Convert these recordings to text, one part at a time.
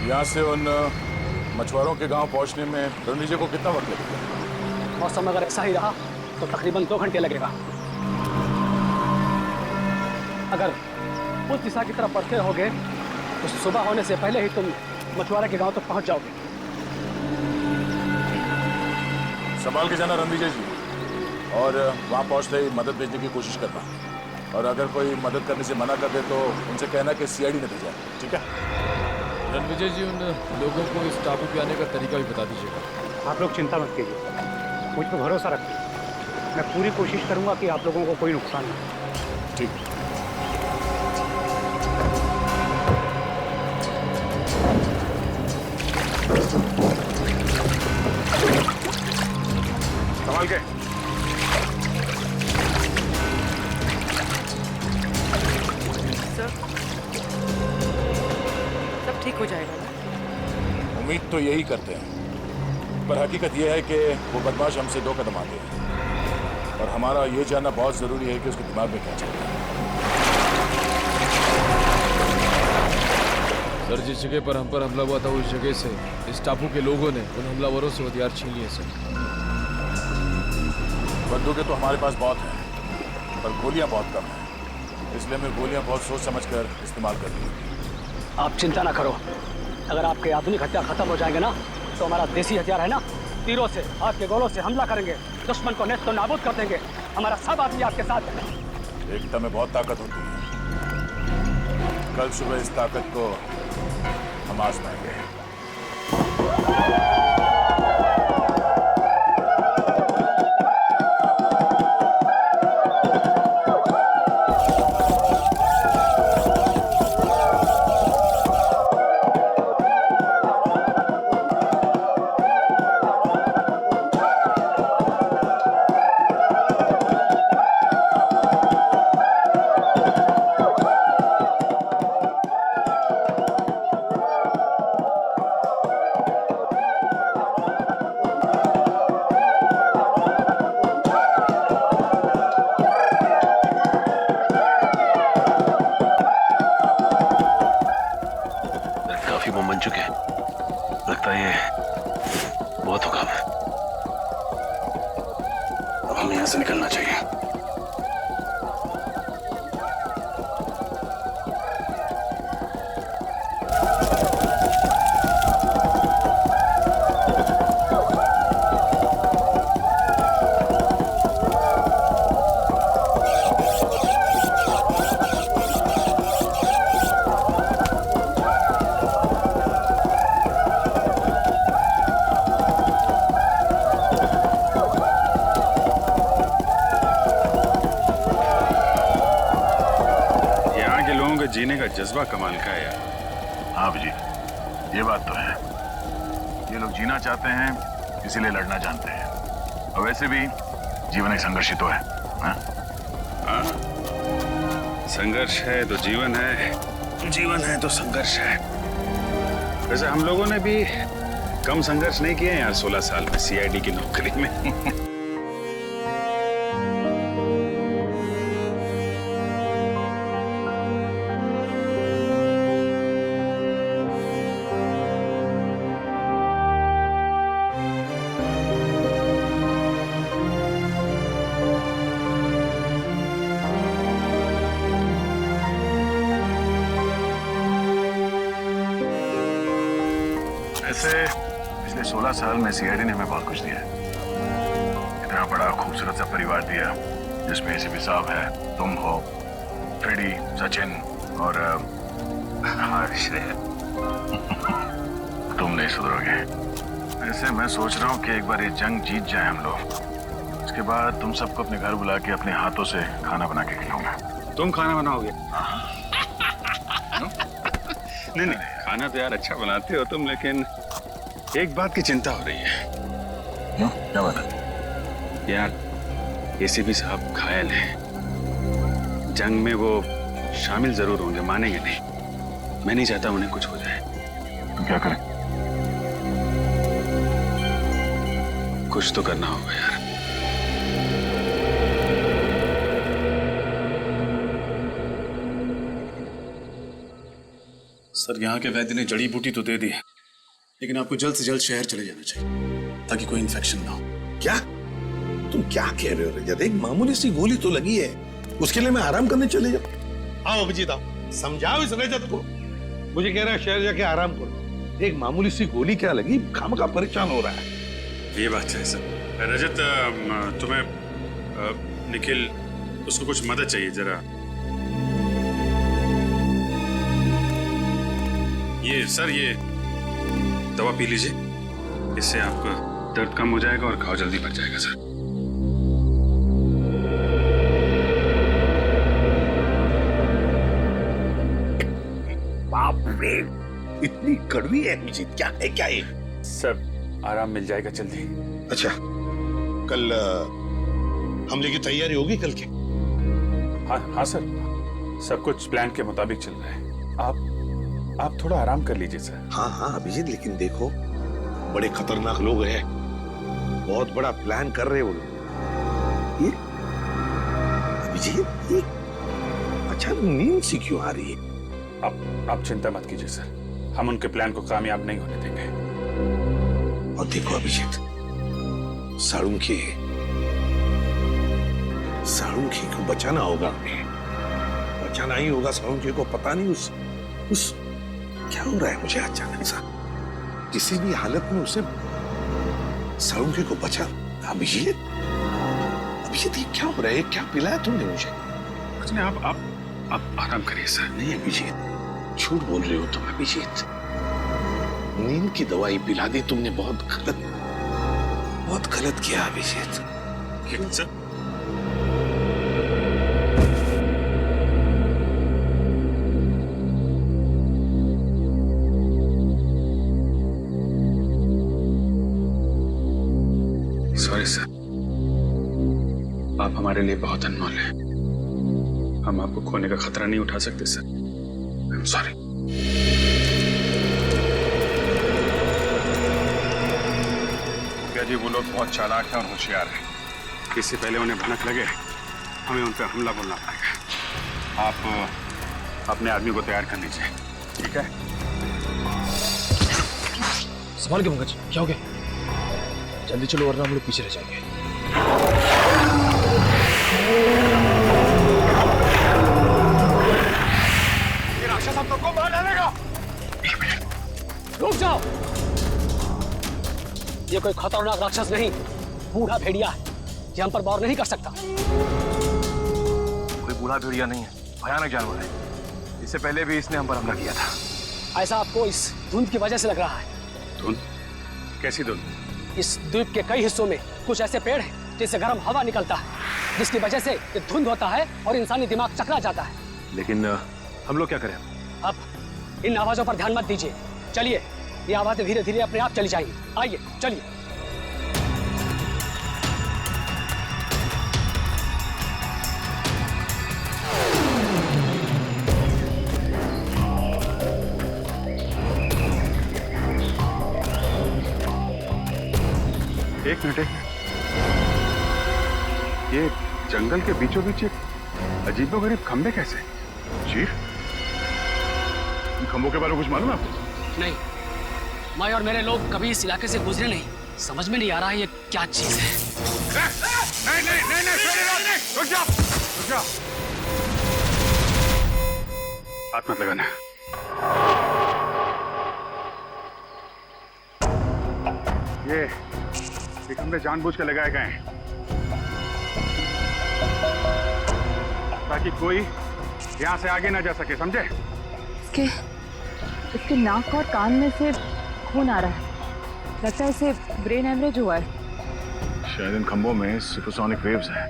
यहाँ से उन मछुआरों के गांव पहुंचने में रणविजय को कितना वक्त लगेगा? मौसम अगर ऐसा ही रहा तो तकरीबन 2 घंटे लगेगा। अगर उस दिशा की तरफ बढ़ते होगे तो सुबह होने से पहले ही तुम मछुआरा के गांव तक पहुंच जाओगे। संभाल के जाना रणविजय जी, और वहां पहुंचते ही मदद भेजने की कोशिश करना, और अगर कोई मदद करने से मना कर दे तो उनसे कहना कि सीआईडी ने भेजा, ठीक है? रणविजय जी, उन लोगों को इस टापू पे आने का तरीका भी बता दीजिएगा। आप लोग चिंता मत कीजिए, मुझ पर भरोसा रखिए। मैं पूरी कोशिश करूंगा कि आप लोगों को कोई नुकसान ना हो। ठीक। संभाल के। सर, सब ठीक हो जाएगा ना? उम्मीद तो यही करते हैं, पर हकीकत यह है कि वो बदमाश हमसे 2 कदम आगे है, और हमारा ये जानना बहुत जरूरी है कि उसके दिमाग में क्या चल रहा है। सर, जिस जगह पर हम पर हमला हुआ था उस जगह से इस टापू के लोगों ने उन हमलावरों से हथियार छीन लिए सर। बंदूकें तो हमारे पास बहुत हैं, पर गोलियां बहुत कम हैं, इसलिए हमें गोलियां बहुत सोच समझकर इस्तेमाल करनी होगी। आप चिंता ना करो, अगर आपके आधुनिक हथियार खत्म हो जाएंगे ना तो हमारा देसी हथियार है ना, तीरों से, हाथ के गोलों से हमला करेंगे, दुश्मन को नेस्त नाबूद कर देंगे। हमारा सब आदमी आपके साथ है। एकता में बहुत ताकत होती है, कल सुबह इस ताकत को हम आजमाएंगे। बन चुके हैं, लगता है ये बहुत होगा। अब हमें यहां से निकलना चाहिए। जीने का जज्बा कमाल का है यार। हाँ जी, ये बात तो है। ये लोग जीना चाहते हैं, इसीलिए लड़ना जानते हैं। और वैसे भी जीवन एक संघर्ष ही तो है। हाँ? संघर्ष है तो जीवन है, जीवन है तो संघर्ष है। वैसे हम लोगों ने भी कम संघर्ष नहीं किए यार 16 साल में सीआईडी की नौकरी में। ऐसे पिछले 16 साल में सीआईडी ने हमें बहुत कुछ दिया है। इतना बड़ा खूबसूरत सा परिवार दिया जिसमें एसीपी साहब है, तुम हो, फ्रेडी, सचिन और हर्ष है। तुम नहीं सुधरोगे। ऐसे मैं सोच रहा हूँ कि एक बार ये जंग जीत जाए हम लोग, उसके बाद तुम सबको अपने घर बुला के अपने हाथों से खाना बना के खिलाऊंगा। तुम खाना बनाओगे? नहीं नहीं, खाना तो यार अच्छा बनाते हो तुम, लेकिन एक बात की चिंता हो रही है। क्या बात है? यार एसीपी साहब घायल हैं, जंग में वो शामिल जरूर होंगे, मानेंगे नहीं। मैं नहीं चाहता उन्हें कुछ हो जाए। तो क्या करें? कुछ तो करना होगा यार। सर यहाँ के वैद्य ने जड़ी बूटी तो दे दी है, लेकिन आपको जल्द से जल्द शहर चले जाना चाहिए ताकि कोई इन्फेक्शन ना हो। क्या तुम क्या कह रहे हो रजत? एक मामूली सी गोली तो लगी है, उसके लिए मैं आराम करने चले जाऊं? आओ अभिजीत आओ, समझाओ इस रजत को। मुझे कह रहा है शहर जाके आराम करो। एक मामूली सी गोली क्या लगी, खामखा परेशान हो रहा है। ये बात है सर। रजत तुम्हें निखिल उसको कुछ मदद चाहिए जरा। ये सर ये दवा पी लीजिए, इससे आपका दर्द कम हो जाएगा और घाव जल्दी भर जाएगा सर। बाप रे, इतनी कड़वी है अभिजीत, क्या है क्या ये? सर आराम मिल जाएगा जल्दी। अच्छा, कल हमले की तैयारी होगी कल के? हाँ हाँ सर, सब कुछ प्लान के मुताबिक चल रहा है। आप थोड़ा आराम कर लीजिए सर। हाँ हाँ अभिजीत, लेकिन देखो बड़े खतरनाक लोग हैं, बहुत बड़ा प्लान कर रहे हैं वो लोग। ये अभिजीत, ये अचानक नींद सी क्यों आ रही है? आप चिंता मत कीजिए सर, हम उनके प्लान को कामयाब नहीं होने देंगे। और देखो अभिजीत, साळुंखे को बचाना होगा हमें, बचाना ही होगा साळुंखे को। पता नहीं उस क्या हो रहा है मुझे अचानक सा, किसी भी हालत में उसे साळुंखे को बचा। अभिजीत ये क्या हो रहा है? क्या पिलाया तुमने मुझे? कुछ नहीं, आप आराम करिए सर। नहीं अभिजीत, झूठ बोल रहे हो तुम अभिजीत। नींद की दवाई पिला दी तुमने, बहुत गलत किया अभिजीत। लेकिन सर सॉरी सर, आप हमारे लिए बहुत अनमोल हैं। हम आपको खोने का खतरा नहीं उठा सकते सर। I am sorry. क्या जी, वो लोग बहुत चालाक हैं और होशियार हैं। इससे पहले उन्हें भनक लगे, हमें उन पर हमला बोलना पड़ेगा। आप अपने आदमी को तैयार कर लीजिए, ठीक है? संभाल के पंकज, क्या हो गया? जल्दी चलो वरना हम लोग पीछे रह जाएंगे। ये राक्षस हम लोग को मार डालेगा। रुक जाओ, ये कोई खतरनाक राक्षस नहीं, बूढ़ा भेड़िया है। ये हम पर वार नहीं कर सकता। कोई बूढ़ा भेड़िया नहीं है, भयानक जानवर है। इससे पहले भी इसने हम पर हमला किया था। ऐसा आपको इस धुंध की वजह से लग रहा है। धुंध? कैसी धुंध? इस द्वीप के कई हिस्सों में कुछ ऐसे पेड़ हैं जिससे गर्म हवा निकलता है, जिसकी वजह से ये धुंध होता है और इंसानी दिमाग चकरा जाता है। लेकिन हम लोग क्या करें? अब इन आवाजों पर ध्यान मत दीजिए, चलिए। ये आवाजें धीरे धीरे अपने आप चली जाएंगी। आइए चलिए। एक मिनट, ये जंगल के बीचों बीच एक अजीबोगरीब खंबे कैसे? चीफ, इन खंबों के बारे में कुछ मालूम है आपको? नहीं, मैं और मेरे लोग कभी इस इलाके से गुजरे नहीं, समझ में नहीं आ रहा है ये क्या चीज है। नहीं, रुक जाओ। हाथ मत लगाना। ये खंबे जानबूझ के लगाए गए हैं ताकि कोई यहाँ से आगे ना जा सके, समझे? इसके नाक और कान में से खून आ रहा है, लगता है इसे ब्रेन हेमरेज हुआ है। शायद इन खंभों में सुपरसोनिक वेव्स हैं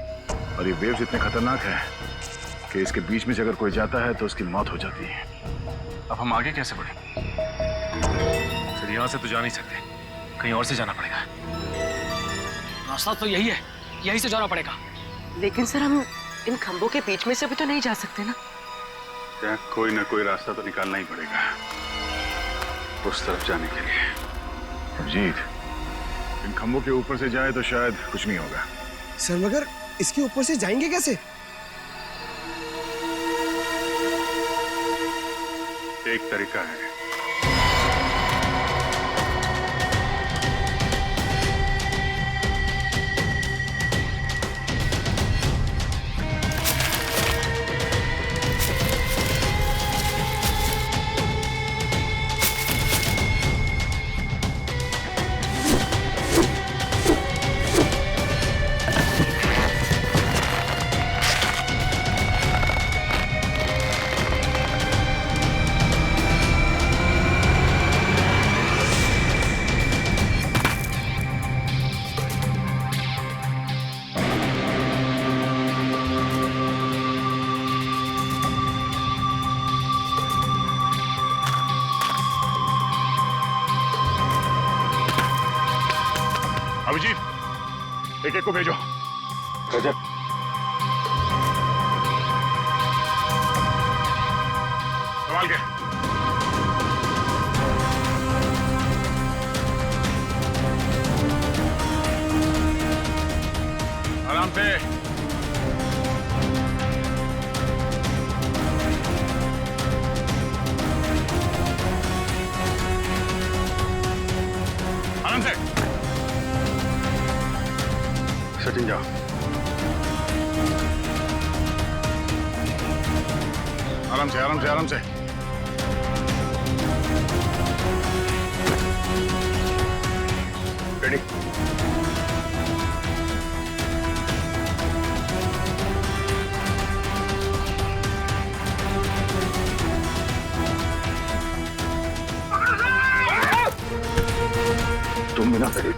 और ये वेव्स इतने खतरनाक हैं कि इसके बीच में से अगर कोई जाता है तो उसकी मौत हो जाती है। अब हम आगे कैसे बढ़ें? सर यहाँ से तो जा नहीं सकते, कहीं और से जाना पड़ेगा। रास्ता तो यही है, यही से जाना पड़ेगा। लेकिन सर हम इन खंभों के बीच में से भी तो नहीं जा सकते ना? क्या कोई ना कोई रास्ता तो निकालना ही पड़ेगा उस तरफ जाने के लिए। अभिजीत, इन खंभों के ऊपर से जाए तो शायद कुछ नहीं होगा। सर मगर इसके ऊपर से जाएंगे कैसे? एक तरीका है, अभिजीत एक को भेजो। रजत संभाल के। आराम से। आराम से। सचिन जाओ। आराम से आराम से आराम से। रेडी। तुम भी ना रेडी।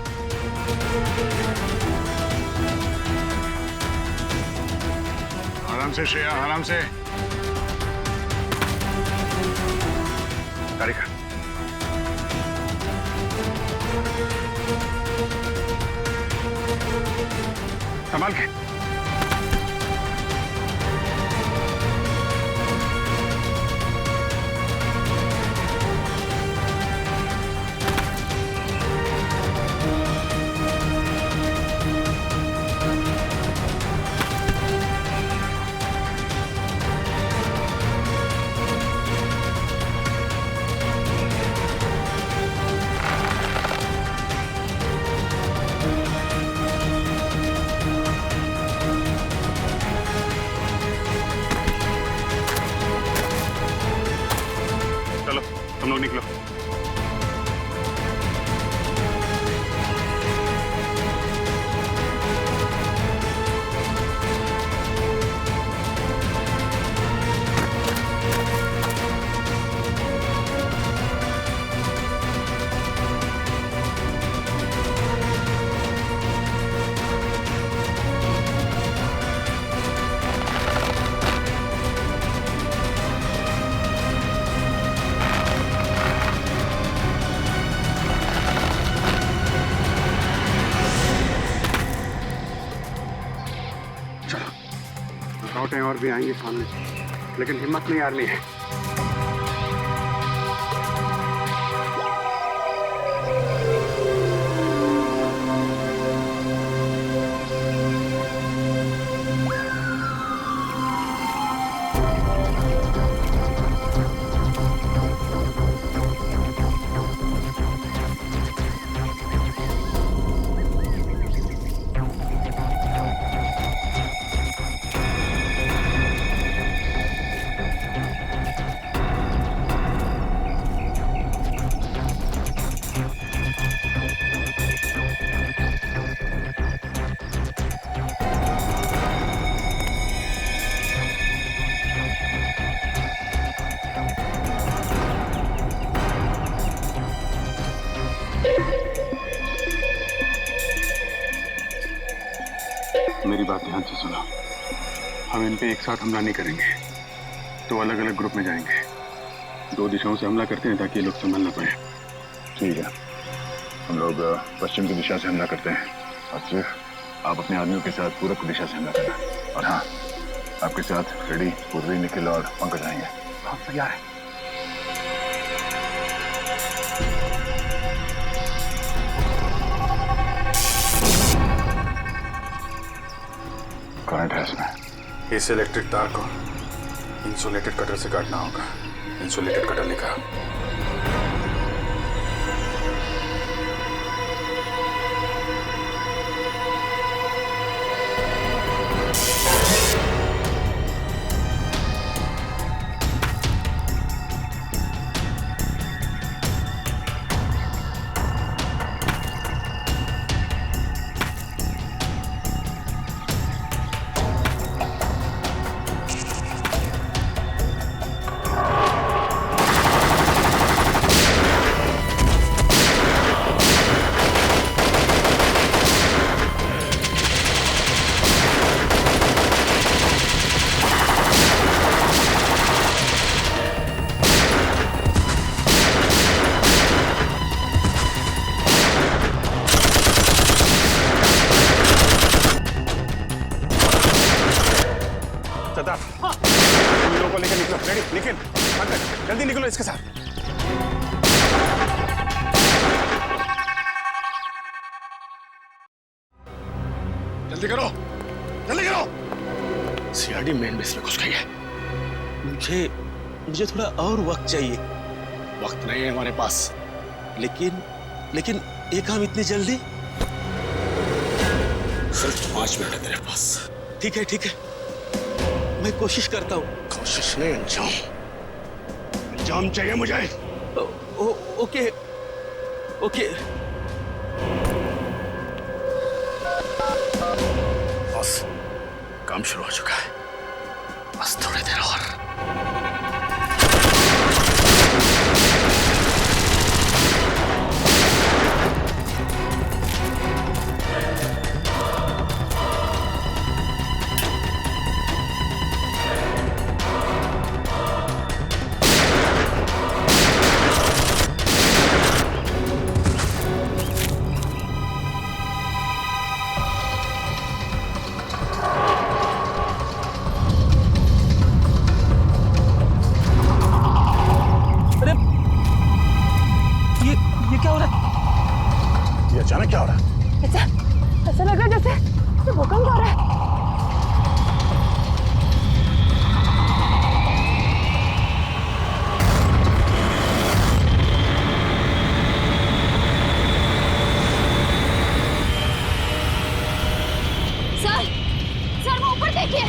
आराम से श्रेया, आराम से। गाड़ी का संभाल के। चलो तुम लोग निकलो। रुकावटें और भी आएंगी सामने, लेकिन हिम्मत नहीं हारनी है। मेरी बात ध्यान से सुनो। हम इन पे एक साथ हमला नहीं करेंगे, तो अलग अलग ग्रुप में जाएंगे। 2 दिशाओं से हमला करते हैं ताकि ये लोग संभल ना पाए। ठीक है, हम लोग पश्चिम की दिशा से हमला करते हैं और सिर्फ आप अपने आदमियों के साथ पूरब की दिशा से हमला करना। और हाँ, आपके साथ फ्रेडी, पूर्वी, निखिल और पंकज आएंगे। हम तैयार हैं। करंट है इसमें। इस इलेक्ट्रिक तार को इंसुलेटेड कटर से काटना होगा। इंसुलेटेड कटर लिखा। चलो इसके साथ। जल्दी करो, जल्दी करो। सीआरडी मेन बेस में घुस गई है। मुझे थोड़ा और वक्त चाहिए। वक्त नहीं है हमारे पास, लेकिन ये काम इतनी जल्दी? सिर्फ 5 मिनट है तेरे पास। ठीक है, मैं कोशिश करता हूँ। कोशिश नहीं, अंजाम चाहिए मुझे। ओके। बस काम शुरू हो चुका है, बस थोड़ी देर और। अचानक क्या हो रहा है? ऐसा लग रहा है जैसे भूकंप आ रहा है। सर वो ऊपर देखिए।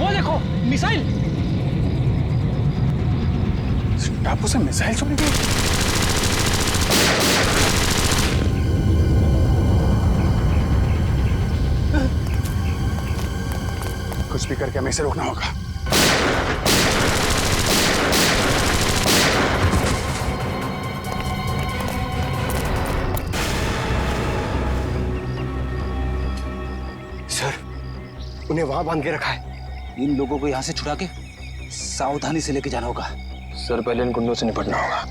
वो देखो मिसाइल। टापू से मिसाइल छोड़ी गई। कुछ भी करके हमें इसे रोकना होगा। सर, उन्हें वहां बांध के रखा है। इन लोगों को यहाँ से छुड़ा के सावधानी से लेके जाना होगा। सर पहले इन गुंडों से निपटना होगा।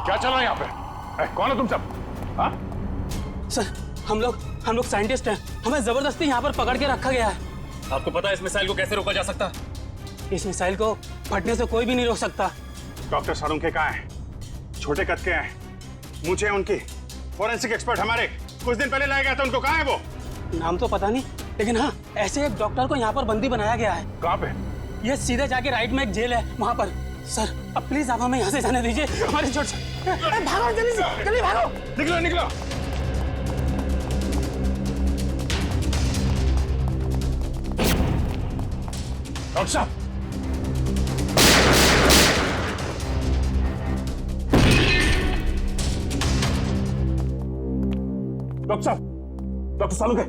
क्या चल रहा है यहाँ पे? कौन हो तुम सब? हाँ? सर हम लोग साइंटिस्ट हैं। हमें जबरदस्ती यहाँ पर पकड़ के रखा गया है। आपको पता है इस मिसाइल को कैसे रोका जा सकता? इस मिसाइल को फटने से कोई भी नहीं रोक सकता। डॉक्टर सारुंखे कहाँ हैं? छोटे कद के हैं, मुझे उनकी फोरेंसिक एक्सपर्ट हमारे कुछ दिन पहले लाया गया था, उनको कहाँ है वो? नाम तो पता नहीं, लेकिन हाँ ऐसे एक डॉक्टर को यहाँ पर बंदी बनाया गया है। कहाँ पे? ये सीधे जाके राइट में एक जेल है, वहाँ पर सर अब प्लीज आप हमें यहाँ से जाने दीजिए, हमारी चोट से। भागो जल्दी से, जल्दी भागो। निकलो निकलो। डॉक्टर साहब, डॉक्टर साहब, डॉक्टर सालुके,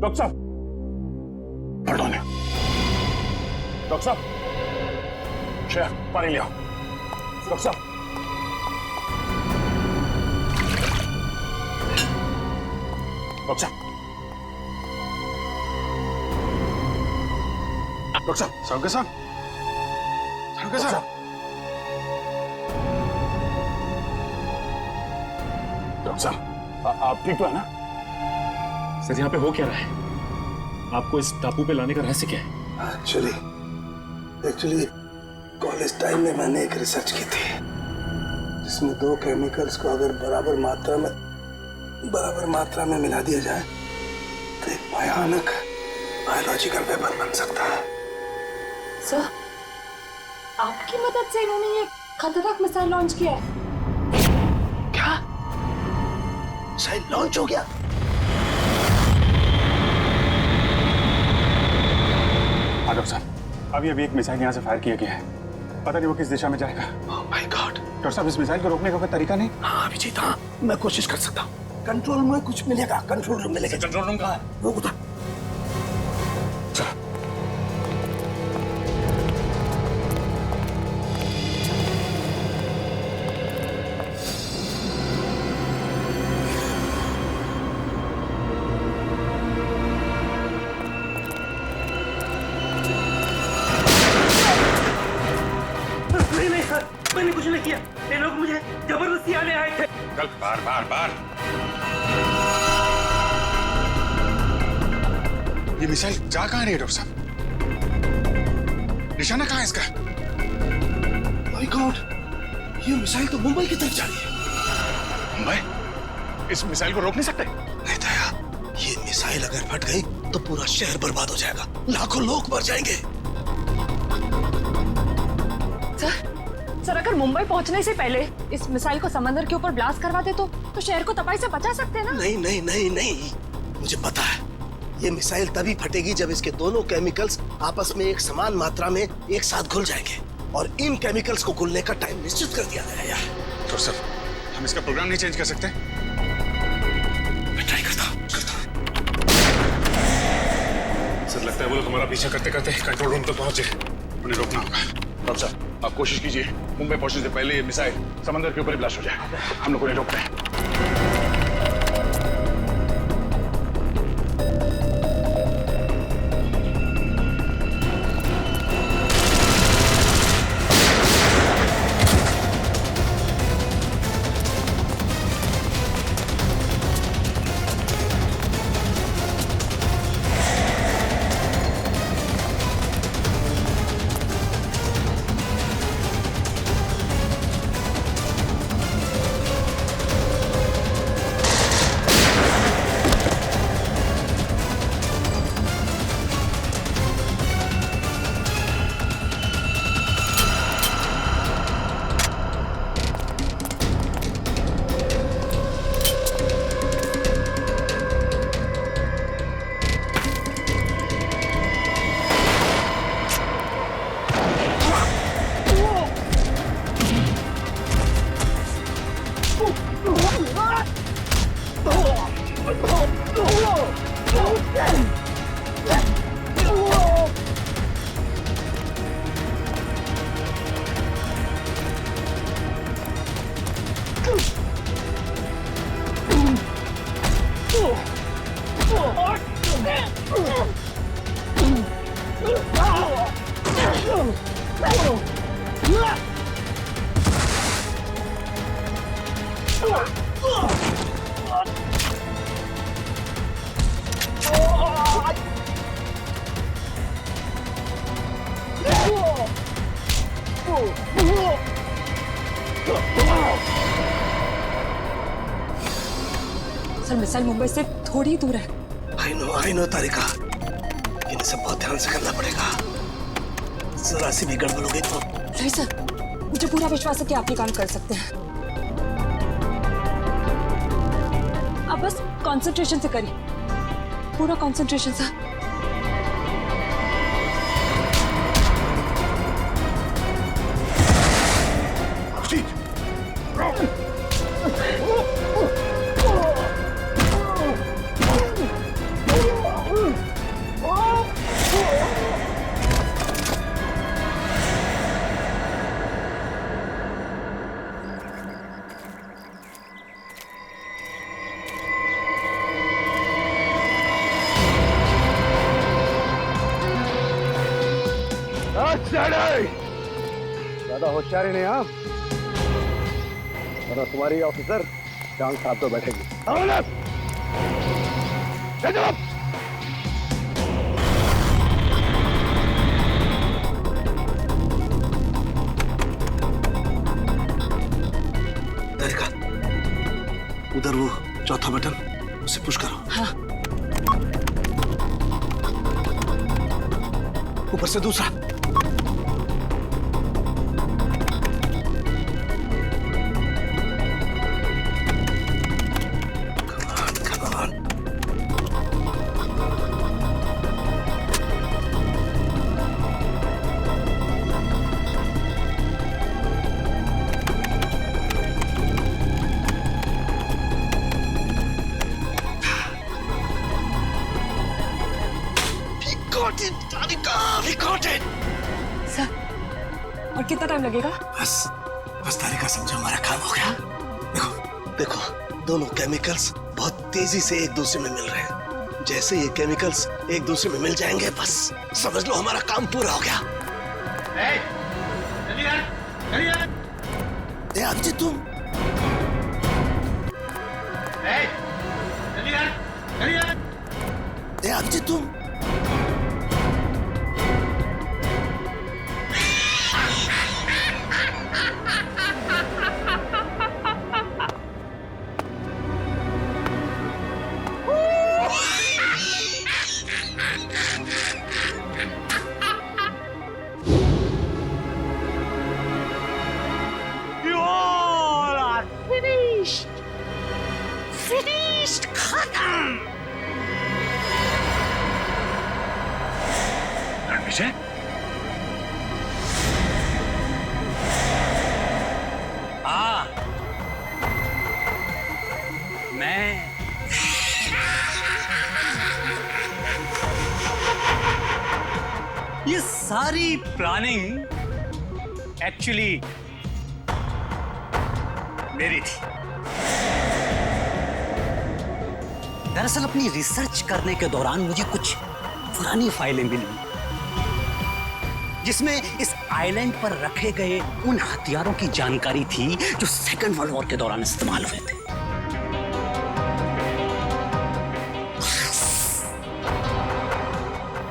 डॉक्टर साहब, पढ़ो ने। डॉक्टर साहब, श्रेया पानी ले आओ। डॉक्टर साहब, डॉक्टर साहब, डॉक्टर साहब, सालुके साहब, सालुके साहब, डॉक्टर साहब, आप ठीक तो है ना? सर यहाँ पे हो क्या रहा है? आपको इस टापू पे लाने का रहस्य क्या है? एक्चुअली कॉलेज टाइम में मैंने एक रिसर्च की थी जिसमें दो केमिकल्स को अगर बराबर मात्रा में मिला दिया जाए तो एक भयानक बायोलॉजिकल वेपन बन सकता है। सर, आपकी मदद से इन्होंने ये खतरनाक मिसाइल लॉन्च किया है। क्या मिसाइल लॉन्च हो गया? हाँ डॉक्टर साहब, अभी एक मिसाइल यहाँ से फायर किया गया है, पता नहीं वो किस दिशा में जाएगा। Oh my God. डॉक्टर साहब, इस मिसाइल को रोकने का कोई तरीका नहीं? हाँ अभिजीत, हाँ मैं कोशिश कर सकता हूँ। कंट्रोल में कुछ मिलेगा, कंट्रोल रूम मिलेगा। कंट्रोल रूम कहाँ है? वो उधर। नहीं सर, मैंने कुछ नहीं किया, ये लोग मुझे जबरदस्ती आने आए थे। गलत, बार। ये मिसाइल जा कहाँ रही है डॉक्टर साहब? निशाना कहाँ है इसका? माय गॉड, ये मिसाइल तो मुंबई की तरफ जा रही है। मुंबई? इस मिसाइल को रोक नहीं सकते? नहीं दया, ये मिसाइल अगर फट गई तो पूरा शहर बर्बाद हो जाएगा, लाखों लोग मर जाएंगे। सर, अगर मुंबई पहुंचने से पहले इस मिसाइल को समंदर के ऊपर ब्लास्ट करवा दे तो शहर को तबाही से बचा सकते हैं ना? नहीं, मुझे पता है ये मिसाइल तभी फटेगी जब इसके दोनों केमिकल्स आपस में एक समान मात्रा में एक साथ घुल जाएंगे, और इन केमिकल्स को घुलने का टाइम निश्चित कर दिया गया है। डॉक्टर साहब, हम इसका प्रोग्राम नहीं चेंज कर सकते? मैं ट्राई करता हूँ। सर लगता है वो लोग हमारा पीछा करते करते कंट्रोल रूम तक पहुंचे, उन्हें रोकना होगा। डॉक्टर साहब, आप कोशिश कीजिए मुंबई पहुंचने से पहले ये मिसाइल समंदर के ऊपर ही ब्लास्ट हो जाए। हम लोग उन्हें रोकते हैं। सर, मिसाइल मुंबई से थोड़ी दूर है। आई नो तारिका, इन्हें सब बहुत ध्यान से करना पड़ेगा। जरा सी भी गड़बड़ हो गई तो। नहीं सर, मुझे पूरा विश्वास है कि आप ये काम कर सकते हैं। आप बस कंसंट्रेशन से करिए, पूरा कंसंट्रेशन से। ज्यादा होशियारी नहीं आप, वरना तुम्हारी ऑफिसर जान साहब तो बैठेगी। दरिका, उधर वो चौथा बटन, उसे पुश करो। हाँ। ऊपर से दूसरा। सर, और कितना टाइम लगेगा? बस तारिका, समझो हमारा काम हो गया। देखो देखो, दोनों केमिकल्स बहुत तेजी से एक दूसरे में मिल रहे हैं। जैसे ये केमिकल्स एक दूसरे में मिल जाएंगे, बस समझ लो हमारा काम पूरा हो गया। अभिजीत, तुम अभिजीत, तुम फिनिश्ड, खत्म। रणविजय, हाँ, मैं ये सारी प्लानिंग एक्चुअली मेरी थी। दरअसल अपनी रिसर्च करने के दौरान मुझे कुछ पुरानी फाइलें मिली जिसमें इस आइलैंड पर रखे गए उन हथियारों की जानकारी थी जो सेकेंड वर्ल्ड वॉर के दौरान इस्तेमाल हुए थे।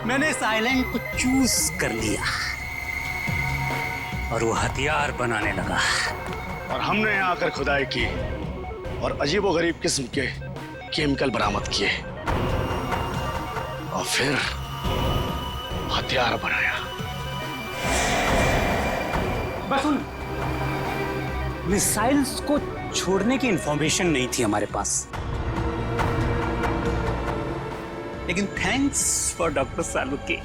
मैंने इस आइलैंड को चूज कर लिया और वो हथियार बनाने लगा। और हमने यहाँ आकर खुदाई की और अजीबोगरीब किस्म के केमिकल बरामद किए और फिर हथियार बनाया। बस उन मिसाइल्स को छोड़ने की इंफॉर्मेशन नहीं थी हमारे पास, लेकिन थैंक्स फॉर डॉक्टर सालुके,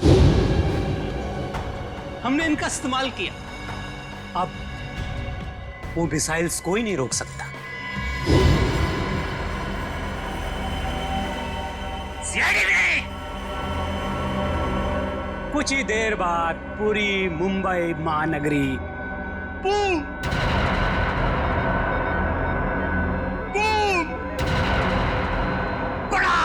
हमने इनका इस्तेमाल किया। अब वो मिसाइल्स कोई नहीं रोक सकता। कुछ ही देर बाद पूरी मुंबई महानगरी बूम बूम बड़ा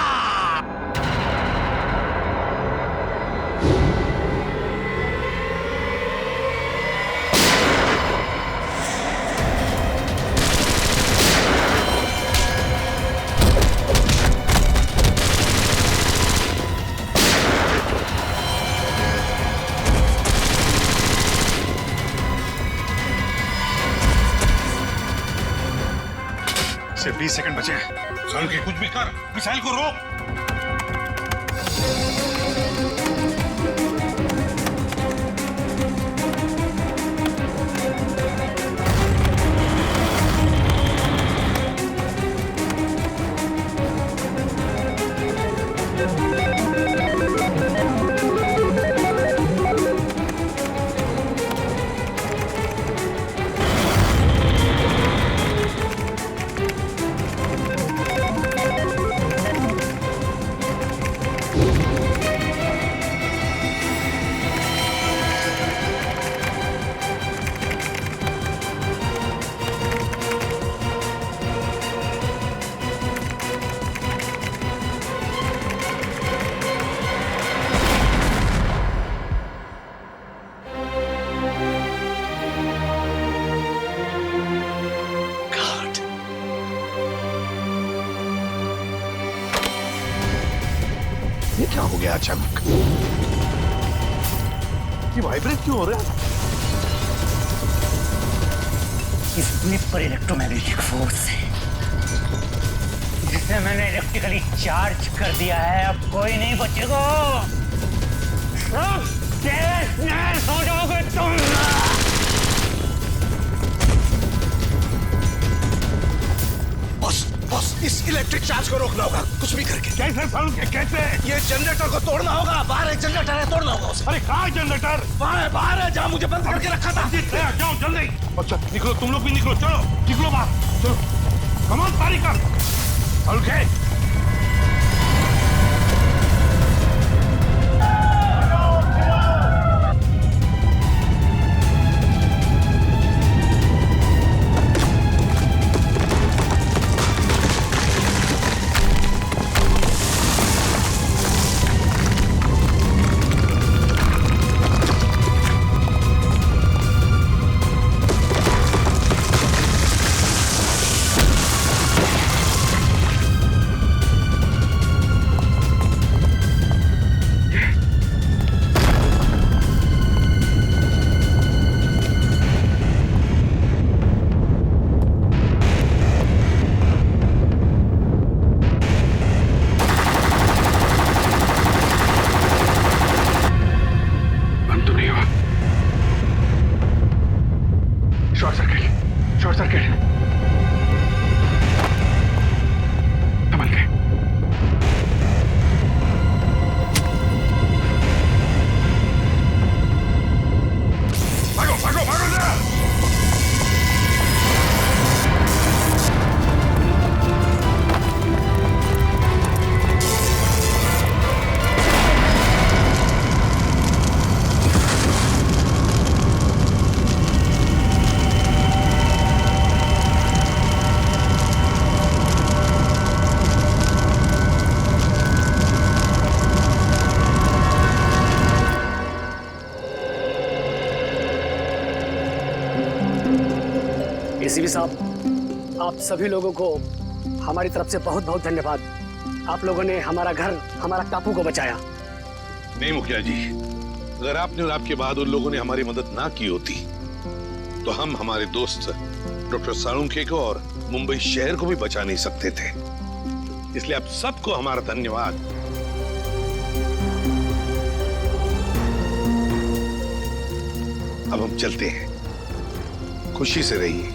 सिर्फ 20 सेकंड बचे हैं। सालुके, कुछ भी कर, मिसाइल को रोक। ये क्या हो गया अचानक? ये वाइब्रेट क्यों हो रहा है? इस ब्लिप पर इलेक्ट्रोमैग्नेटिक फोर्स है जिसे मैंने इलेक्ट्रिकली चार्ज कर दिया है। अब कोई नहीं बचेगा, सब तहस-नहस हो जाओगे तुम। बॉस, इस इलेक्ट्रिक चार्ज को रोकना होगा कुछ भी करके। कैसे साउंड के कैसे? ये जनरेटर को तोड़ना होगा। बाहर एक जनरेटर है, तोड़ना होगा उसे। अरे कहाँ है जनरेटर? वहाँ है, बाहर है, जहाँ मुझे बंद करके रखा था। जाओ जल्दी। अच्छा निकलो, तुम लोग भी निकलो, चलो निकलो बाहर, चलो कमाल पारी कर। ओके शॉर्ट सर्किट संभल के। भागो भागो भागो जरा। एसीपी साहब, आप सभी लोगों को हमारी तरफ से बहुत बहुत धन्यवाद। आप लोगों ने हमारा घर, हमारा टापू को बचाया। नहीं मुखिया जी, अगर आपने और आपके बाद उन लोगों ने हमारी मदद ना की होती तो हम हमारे दोस्त डॉक्टर साळुंखे को और मुंबई शहर को भी बचा नहीं सकते थे। इसलिए आप सबको हमारा धन्यवाद। अब हम चलते हैं, खुशी से रहिए।